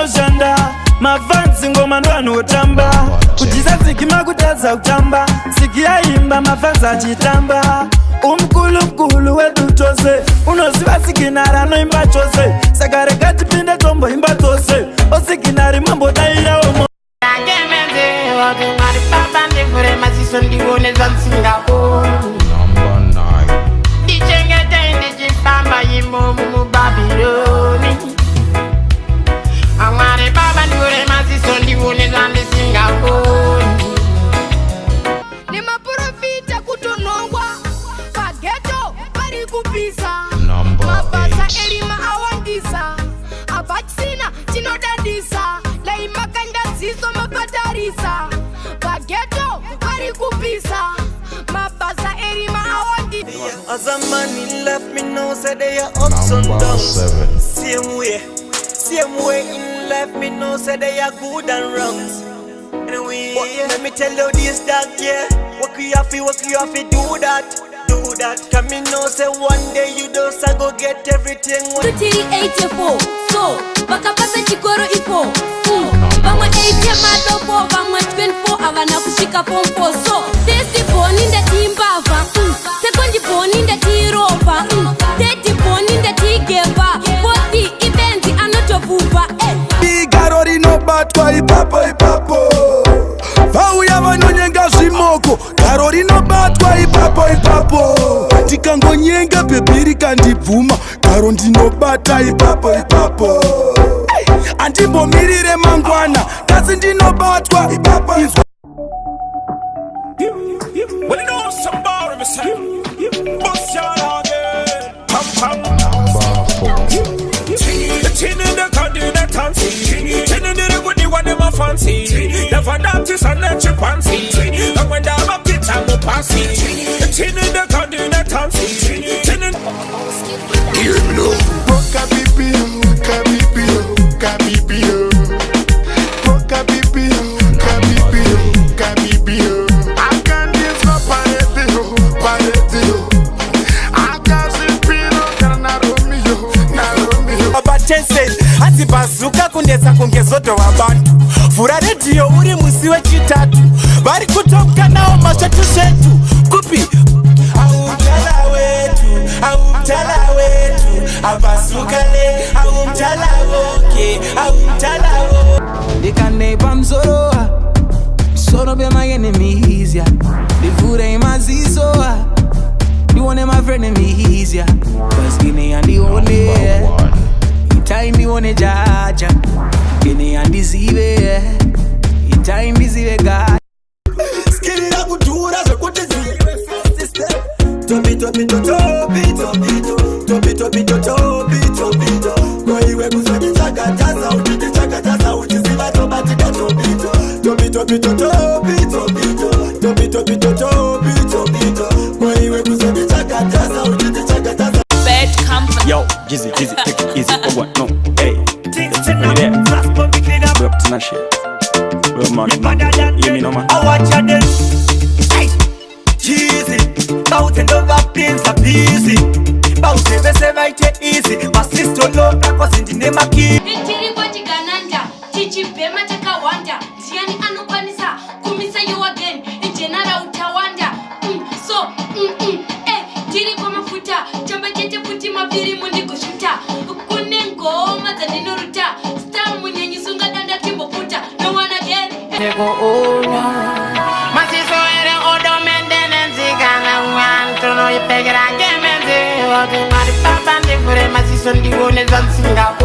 zinoshanda mafansi ngoma ndo anotamba kutiza sikima kutaza kutamba sikiyaimba mafansi achitamba umkulu wedu tose unoziva sikinara noimba chose sakare katipinde tombo imba tose osikinari mambo daira omo Mabasa elima awandisa Abachina chinodadisa Laima kanda zizo mapatarisa Bageto bari kupisa Mabasa elima awandisa As a man he left me know say they are ups and downs Same way in life me know say they are good and wrongs Anyway, let me tell you this that yeah What you have to do that Come in now say one day you just go get everything 284 so bakapasa chikoro ipo Bama 8 madobo bama 24 avana kushika pompo so this born in the timbava second born in the tirova third born in the tigeva for the event anotovuva Bigarori no batwa ipapo Vauya vanonyenga zvimoko Garori no batwa ipapo Tikangonyenga bebiri kandibvuma Garo ndinobata ipapo Andimbomirire mangwana Kasi ndinobatwa ipapo Well, you know somebody beside bust your again. Pam. Chin in the continent, chin in the good one in my fancy. Never notice and let you fancy. And when I'm up it, I'm a passy. Chin in the continent, chin in. Hear me now. Ati bazuka kundesa kungezoto wabantu Fura radio uri musi wechitatu Bari kutoka nao mashatu shetu Kupi Aumtala wetu Abasuka le Aumtala woke Aumtala woke They can name I'm Zoroa Soro be my enemies, yeah The food ain't my zizo The one of my frenemies, yeah Cause Guinea and the only, yeah Time me one jaja, Guinea and the zive, time me zive God. Skinny la kutura zo kote zive Topito Kwa iwe kusaki chakataza Uchiti chakataza Uchiziva tobatika Topito Kwa iwe kusaki chakataza Uchiti chakataza Bad company Yo, Jizzy, take it easy. Oh, what? No, hey. Are you there? We're up to that shit. We're man. You hear me, no man? I watch you then. Hey, Jizzy, bout and over planes are busy. Bout say right easy. My sister love that was in the name of key. Tiri kwa chigananda Tichi bema chaka wanda Ziani anukwanisa Kumisa you again General utawanda So Tiri kwa mafuta Chamba chete puti mabiri mundi kushuta Kune ngoma za nino ruta Star mwenye nyisunga danda timbo puta No one again Masiso ere odo mendene zigana Wanto no ipegira gemende Wadi mari papa ndekure Masiso ndiwone zansinga